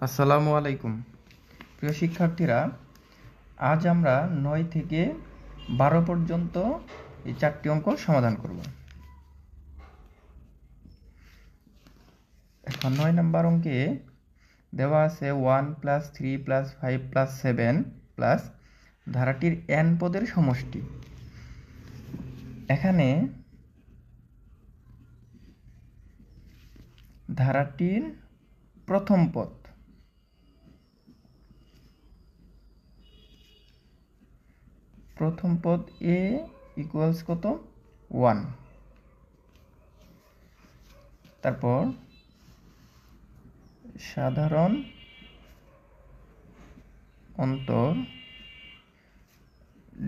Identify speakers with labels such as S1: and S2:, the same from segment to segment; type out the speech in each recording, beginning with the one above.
S1: আসসালামু আলাইকুম প্রিয় শিক্ষার্থীরা, আজ আমরা 9 থেকে 12 পর্যন্ত এই 4টি অঙ্ক সমাধান করব। এখন 9 নম্বর অঙ্কে দেওয়া আছে 1 + 3 + 5 + 7 প্লাস ধারাটির n পদের সমষ্টি। এখানে ধারাটির প্রথম পদ a ইকুয়ালস কত 1, তারপর সাধারণ অন্তর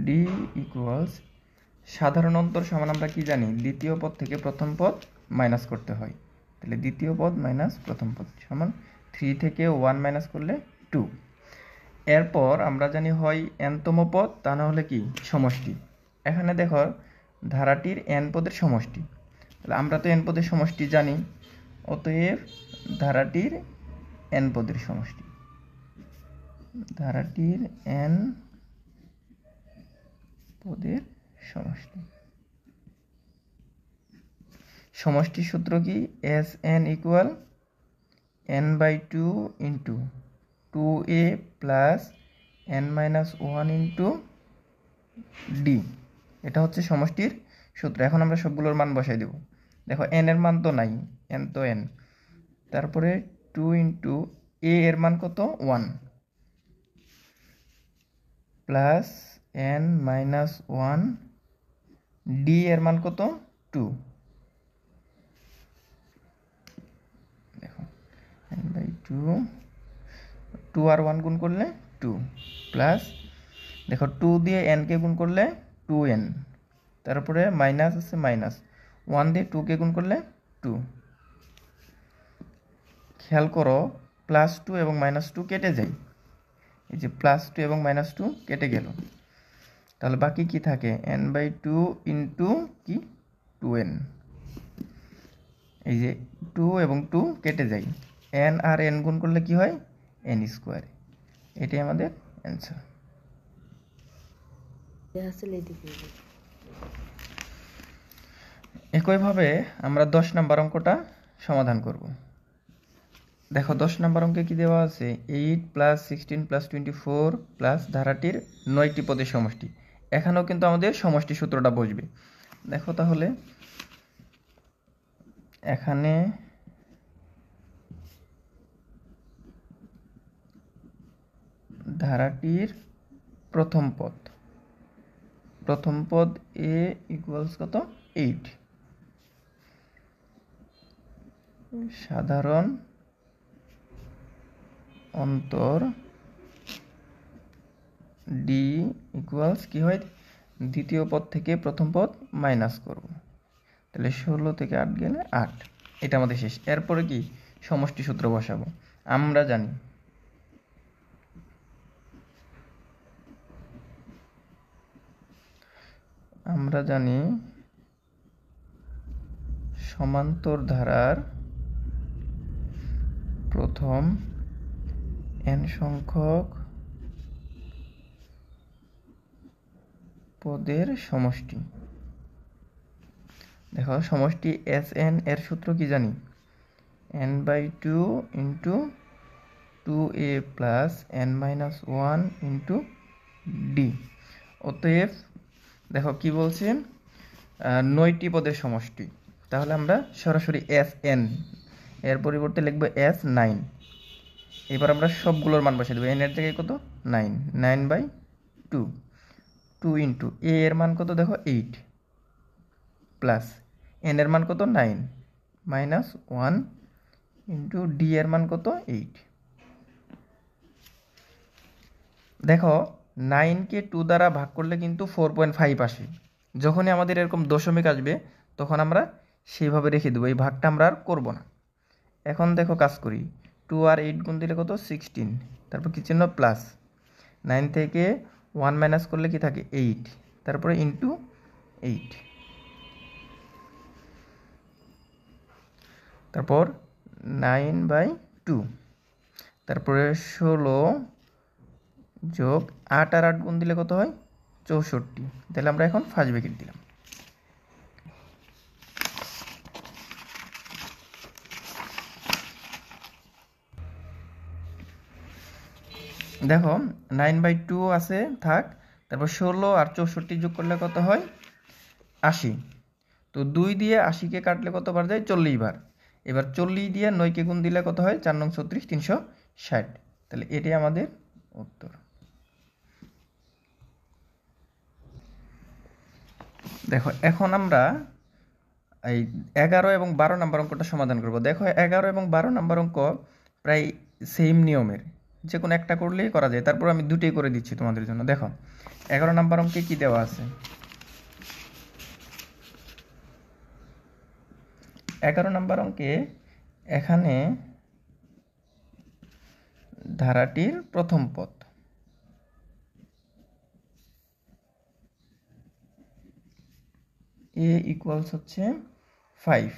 S1: d ইকুয়ালস সাধারণ অন্তর সমান আমরা কি জানি, দ্বিতীয় পদ থেকে প্রথম পদ মাইনাস করতে হয়। তাহলে দ্বিতীয় পদ মাইনাস প্রথম পদ সমান 3 থেকে 1 মাইনাস করলে 2। এরপর আমরা জানি হয় nতম পদ, তা না হলে কি সমষ্টি। এখানে দেখো ধারাটির n পদের সমষ্টি, তাহলে আমরা তো n পদের সমষ্টি জানি, অতএব ধারাটির n পদের সমষ্টি, ধারাটির n পদের সমষ্টি। সমষ্টির সূত্র কি, Sn equal n/2 into 2a plus n-1 into d। এটা হচ্ছে সমষ্টির সূত্র। এখন আমরা সবগুলোর মান বসাই দেব। দেখো n এর মান তো নাই, n তো n, তারপরে 2 ইন্টু a এর মান কত 1 প্লাস n-1, d এর মান কত 2। দেখো n/2, 2 আর 1 গুণ করলে 2 প্লাস, দেখো 2 দিয়ে n কে গুণ করলে 2n, তারপরে মাইনাস আছে মাইনাস, 1 দিয়ে 2 কে গুণ করলে 2। খেয়াল করো +2 এবং -2 কেটে যায়, এই যে +2 এবং -2 কেটে গেল, তাহলে বাকি কি থাকে, n/2 ইন্টু কি 2n। এই যে 2 এবং 2 কেটে যায়, n আর n গুণ করলে কি হয় n²। এটাই আমাদের অ্যান্সার। একইভাবে আমরা 10 নম্বর অঙ্কটা সমাধান করব। দেখো 10 নম্বর অঙ্কে কি দেওয়া আছে, 8 + 16 + 24 প্লাস ধারাটির 9টি পদের সমষ্টি। এখানেও কিন্তু আমাদের সমষ্টি সূত্রটা বসবে। দেখো তাহলে এখানে ধারাটির প্রথম পদ a ইকুয়ালস কত 8, সাধারণ অন্তর d ইকুয়ালস কি হয়, দ্বিতীয় পদ থেকে প্রথম পদ মাইনাস করব, তাহলে 16 থেকে 8 গেলে 8। এটা আমাদের শেষ। এরপরে কি সমষ্টি সূত্র বসাবো। আমরা জানি সমান্তর ধারার প্রথম n সংখ্যক পদের সমষ্টি। দেখো সমষ্টি Sn এর সূত্র কি জানি, n/2 into 2a plus n-1 into d। অতএব দেখো কি বলছে, 9টি পদের সমষ্টি। তাহলে আমরা সরাসরি Sn এর পরিবর্তে লিখব S9। এবার আমরা সবগুলোর মান বসিয়ে দেবো। n এর জায়গায় কত 9, 9/2, 2 ইন্টু a এর মান কত দেখো 8 প্লাস n এর মান কত 9 -1 ইন্টু d এর মান কত 8। দেখো 9কে 2 দ্বারা ভাগ করলে কিন্তু 4.5 আসে। যখনই আমাদের এরকম দশমিক আসবে তখন আমরা সেইভাবে রেখে দেবো, এই ভাগটা আমরা আর করবো না। এখন দেখো কাজ করি, 2 আর 8 গুণ দিলে কত 16, তারপর কি চিহ্ন প্লাস, 9 থেকে 1 মাইনাস করলে কি থাকে 8, তারপরে ইন্টু 8, তারপর 9/2। তারপরে 16 যোগ 8 আর 8 গুণ দিলে কত হয় 64। তাহলে আমরা এখন ফার্স্ট ব্র্যাকেট দিলাম। দেখো 9/2 আছে থাক, তারপর 16 আর 64 যোগ করলে কত হয় 80। তো 2 দিয়ে 80-কে কাটলে কতবার যায় 40 বার। এবার 40 দিয়ে 9-কে গুণ দিলে কত হয় 4 নং 36 360। তাহলে এটাই আমাদের উত্তর। দেখো এখন আমরা এই 11 এবং 12 নম্বর অঙ্কটা সমাধান করব। দেখো 11 এবং 12 নম্বর অঙ্ক প্রায় সেম নিয়মের, যে কোনো একটা করলেই করা যায়। তারপর আমি দুটোই করে দিচ্ছি তোমাদের জন্য। দেখো 11 নম্বর অঙ্কে কি দেওয়া আছে, 11 নম্বর অঙ্কে এখানে ধারাটির প্রথম পদ a ইকুয়ালস হচ্ছে 5,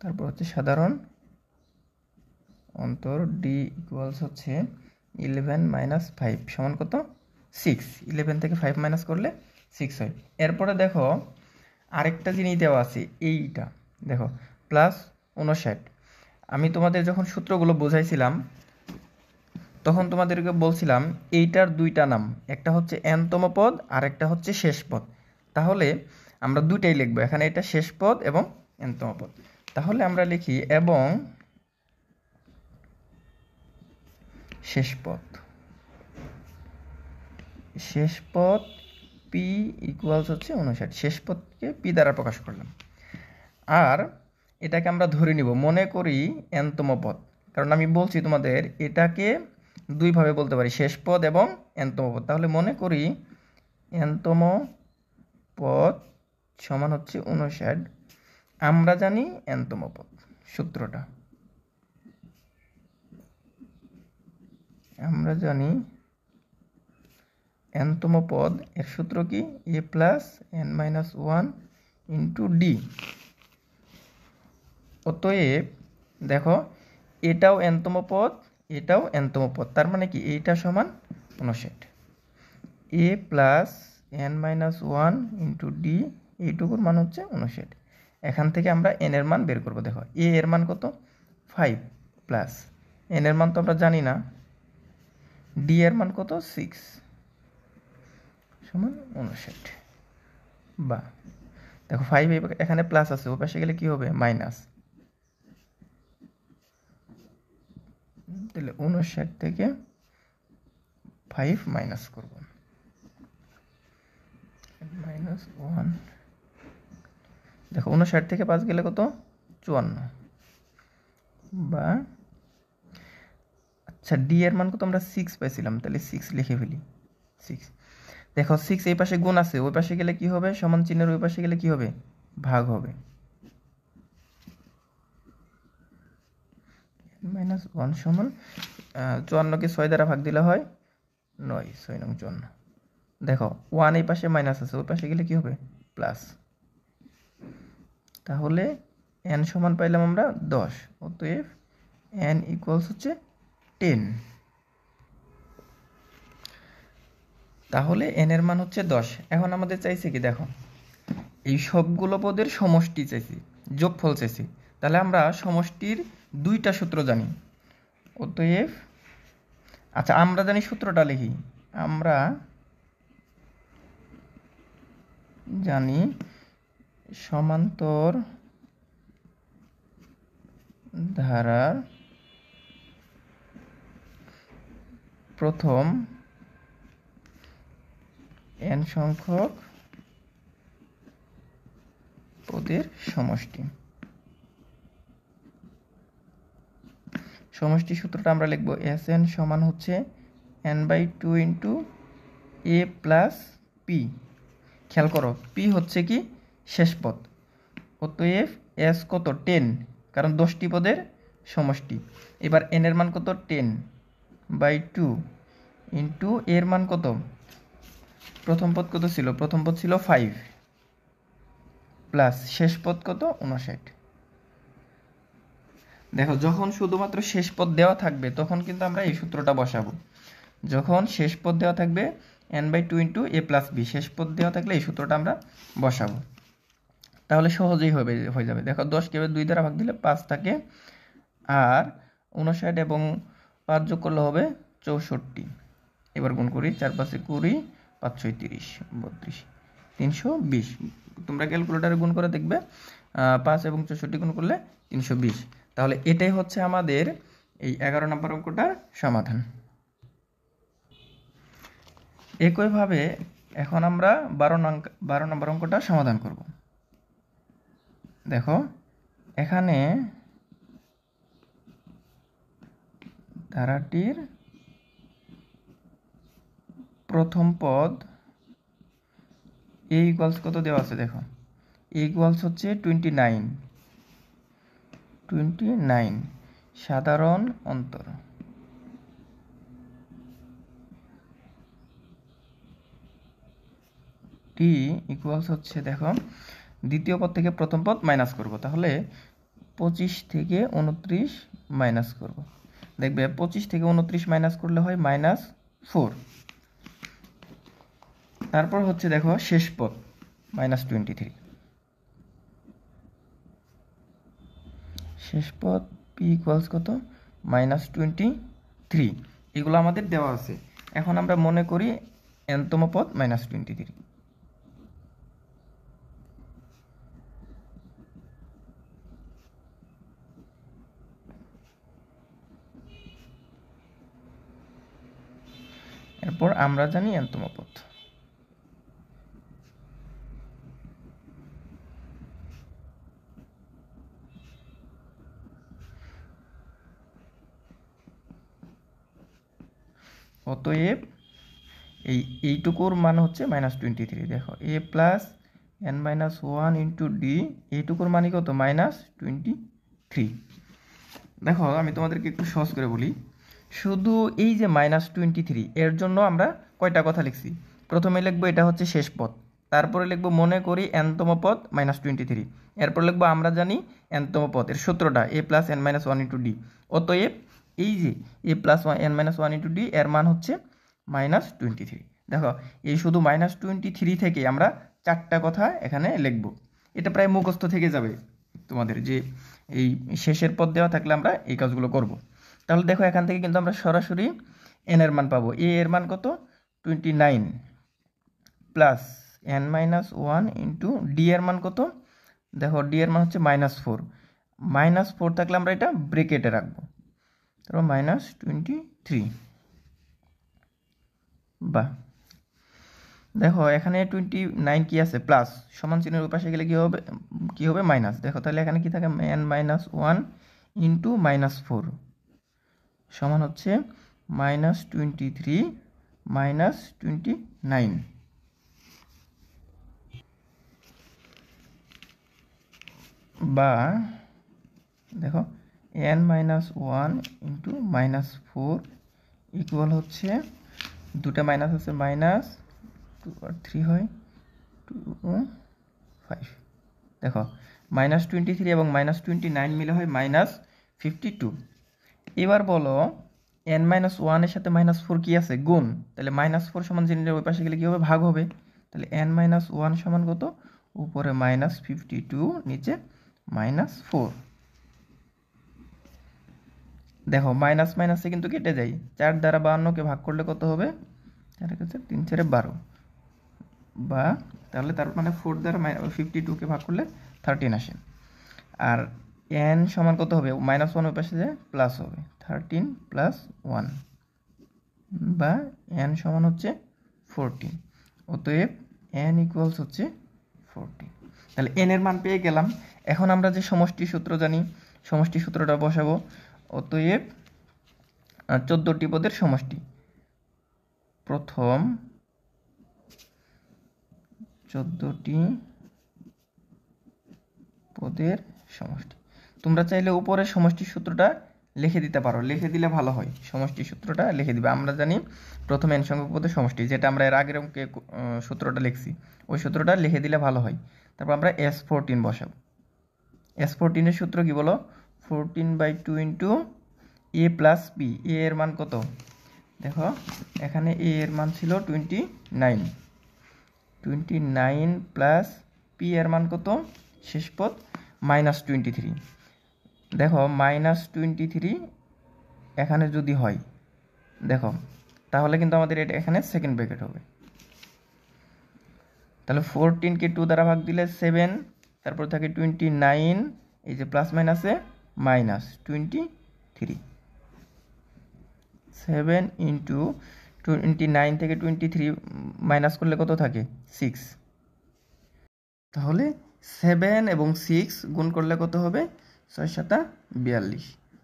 S1: তারপর হচ্ছে সাধারণ অন্তর d ইকুয়ালস হচ্ছে 11 মাইনাস 5 সমান কত 6। 11 থেকে 5 মাইনাস করলে 6 হয়। এরপরে দেখো আরেকটা জিনিস দেওয়া আছে, এইটা দেখো প্লাস 59। আমি তোমাদের যখন সূত্রগুলো বোঝাইছিলাম তখন তোমাদেরকে বলছিলাম এইটার দুইটা নাম, একটা হচ্ছে nতম পদ আর একটা হচ্ছে শেষ পদ। তাহলে আমরা দুইটাই লিখবো, এখানে এটা শেষ পদ এবং nতম পদ। তাহলে আমরা লিখি এবং শেষ পদ, শেষ পদ p ইকুয়ালস হচ্ছে 59। শেষ পদকে p দ্বারা প্রকাশ করলাম। আর এটাকে আমরা ধরে নিব, মনে করি nতম পদ, কারণ আমি বলছি তোমাদের এটাকে দুইভাবে বলতে পারি, শেষ পদ এবং nতম পদ। তাহলে মনে করি nতম পদ সমান হচ্ছে 59। আমরা জানি nতম পদ সূত্রটা, আমরা জানি nতম পদ এর সূত্র কি a plus n minus 1 into D. অতএব দেখো এটাও nতম পদ, এটাও nতম পদ, তার মানে কি এইটা সমান 59। a plus n minus 1 into D, এইটুকুর মান হচ্ছে 59। এখান থেকে আমরা n এর মান বের করব। দেখো a এর মান কত 5 প্লাস n এর মান তো আমরা জানি না, d এর মান কত 6 সমান 59। বা দেখো 5 এখানে প্লাস আছে, ও পাশে গেলে কি হবে মাইনাস। তাহলে 59 থেকে 5 মাইনাস করব, মাইনাস 1। দেখো 59 থেকে 5 গেলে কত 54। বা আচ্ছা ডি এর মান কত আমরা 6 পাইছিলাম, তাহলে 6 লিখে ফেলি 6। দেখো 6 এই পাশে গুণ আছে, ওই পাশে গেলে কি হবে সমান চিহ্নের ওই পাশে গেলে কি হবে ভাগ হবে। মাইনাস 1 সমান 54কে 6 দ্বারা ভাগ দিলে হয় 9, 6 নং 54। দেখো 1 এই পাশে মাইনাস আছে, ওই পাশে গেলে কি হবে প্লাস। তাহলে n সমান পাইলাম আমরা 10। অতএব n ইকুয়ালস হচ্ছে 10। তাহলে n এর মান হচ্ছে 10। এখন আমাদের চাইছে কি দেখো এই সবগুলো পদের সমষ্টি চাইছি, যোগফল চাইছি। তাহলে আমরা সমষ্টির দুইটা সূত্র জানি। অতএব আচ্ছা আমরা জানি সূত্রটা লিখি, আমরা জানি সমান্তর ধারার প্রথম n সংখ্যক পদের সমষ্টি। সমষ্টি সূত্রটা আমরা লিখব Sn সমান হচ্ছে n/2 into a plus P. খেয়াল করো পি হচ্ছে কি শেষ পদ। অতএব s কত 10, কারণ 10টি পদের সমষ্টি। এবার n এর মান কত 10/2 ইন্টু এর মান কত, প্রথম পদ কত ছিল, প্রথম পদ ছিল 5 প্লাস শেষ পদ কত 59। দেখো যখন শুধুমাত্র শেষ পদ দেওয়া থাকবে তখন কিন্তু আমরা এই সূত্রটা বসাবো। যখন শেষ পদ দেওয়া থাকবে n/2 into a plus B, শেষ পদ দেওয়া থাকলে এই সূত্রটা আমরা বসাবো, তাহলে সহজেই হয়ে যাবে। দেখো 10কে 2 দ্বারা ভাগ দিলে 5 থাকে, আর 59 এবং 5 যোগ করলে হবে 64। এবার গুণ করি, 4 5 20, 5 6 30, 32, 320। তোমরা ক্যালকুলেটারে গুণ করে দেখবে 5 এবং 64 গুণ করলে 320। তাহলে এটাই হচ্ছে আমাদের এই 11 নম্বর অঙ্কটার সমাধান। একইভাবে এখন আমরা 12 নম্বর অঙ্কটা সমাধান করব। দেখো এখানে ধারাটির প্রথম পদ a ইকুয়ালস কত দেওয়া আছে, দেখো a ইকুয়ালস হচ্ছে 29 সাধারণ অন্তর, t ইকুয়ালস হচ্ছে, দেখো দ্বিতীয় পদ থেকে প্রথম পদ মাইনাস করব, তাহলে 25 থেকে 29 মাইনাস করব। দেখবে 25 থেকে 29 মাইনাস করলে হয় -4। তারপর হচ্ছে দেখো শেষ পদ -23, শেষ পদ p ইকুয়ালস কত -23। এগুলো আমাদের দেওয়া আছে। এখন আমরা মনে করি nতম পদ -23। এরপর আমরা জানি nতম পদ। অতএব এইটুকুর মান হচ্ছে -23। দেখো a plus n-1 into D, এইটুকুর মানই কত -23। দেখো আমি তোমাদেরকে একটু সহজ করে বলি, শুধু এই যে -23 এর জন্য আমরা কয়টা কথা লিখছি। প্রথমে লিখবো এটা হচ্ছে শেষ পদ, তারপরে লিখবো মনে করি nতম পদ -23, এরপর লিখবো আমরা জানি nতম পদ এর সূত্রটা a plus n-1 into D. অতএব এই যে a plus n-1 into D এর মান হচ্ছে -23। দেখো এই শুধু -23 থেকে আমরা 4টা কথা এখানে লিখবো। এটা প্রায় মুখস্থ থেকে যাবে তোমাদের, যে এই শেষের পদ দেওয়া থাকলে আমরা এই কাজগুলো করব। তাহলে দেখো এখান থেকে কিন্তু আমরা সরাসরি n এর মান পাবো। a এর মান কত 29 প্লাস n-1 ইন্টু ডি এর মান কত, দেখো ডি এর মান হচ্ছে -4। -4 থাকলে আমরা এটা ব্রেকেটে রাখবো, তারপর -23। বা দেখো এখানে 29 কি আছে, প্লাস, সমান চিহ্নের পাশে গেলে কি হবে মাইনাস। দেখো তাহলে এখানে কি থাকে n-1 ইন্টু -4 সমান হচ্ছে -23 -29। বা দেখো n-1 ইন্টু -4 ইকুয়াল হচ্ছে, দুটা মাইনাস আছে, -2 আর 3 হয় 5। দেখো -23 এবং -29 মিলে হয় -52। এবার বলো n-1 এর সাথে -4 কি আছে, গুণ। তাহলে -4 সমান চিহ্নের ওই পাশে গেলে কি হবে, ভাগ হবে। তাহলে n-1 সমান কত, উপরে -52 নিচে -4। দেখো মাইনাস মাইনাসে কিন্তু কেটে যায়, 4 দ্বারা 52কে ভাগ করলে কত হবে, 4 কাছে 3 4 12। বা তাহলে তার মানে 4 দ্বারা 52কে ভাগ করলে 13 আসে। আর n সমান কত হবে, -1 ওই পাশে যায় প্লাস হবে, 13 + 1, বা n সমান হচ্ছে 14। অতএব n ইকুয়ালস হচ্ছে 14। তাহলে n এর মান পেয়ে গেলাম। এখন আমরা যে সমষ্টি সূত্র জানি, সমষ্টি সূত্রটা বসাবো। অতএব 14টি পদের সমষ্টি, প্রথম 14টি পদের সমষ্টি। তোমরা চাইলে উপরে সমষ্টি সূত্রটা লিখে দিতে পারো, লিখে দিলে ভালো হয়। সমষ্টি সূত্রটা লিখে দিবে। আমরা জানি প্রথম n সংখ্যক পদের সমষ্টি, যেটা আমরা এর আগের অঙ্কে সূত্রটা লিখছি, ওই সূত্রটা লিখে দিলে ভালো হয়। তারপর আমরা S14 বসাবো। S14 এর সূত্র কি বলো, 14/2 ইন্টু এ প্লাস বি। এ এর মান কত? দেখো এখানে এ এর মান ছিল 29 প্লাস পি এর মান কত? শেষ পদ -23। দেখো -23 এখানে যদি হয়, দেখো তাহলে কিন্তু আমাদের এটা এখানে সেকেন্ড ব্র্যাকেট হবে। তাহলে 14কে 2 দ্বারা ভাগ দিলে 7, তারপর থাকে 29, এই যে প্লাস মাইনাসে -23। 7 ইন্টু 29 থেকে 23 মাইনাস করলে কত থাকে? 6। তাহলে 7 এবং 6 গুণ করলে কত হবে? 6 × 7 = 42।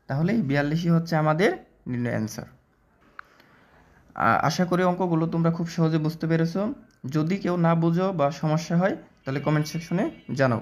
S1: তাহলে এই 42ই হচ্ছে আমাদের নির্ণয় অ্যান্সার। আশা করি অঙ্কগুলো তোমরা খুব সহজে বুঝতে পেরেছো। যদি কেউ না বুঝো বা সমস্যা হয় তাহলে কমেন্ট সেকশনে জানাও।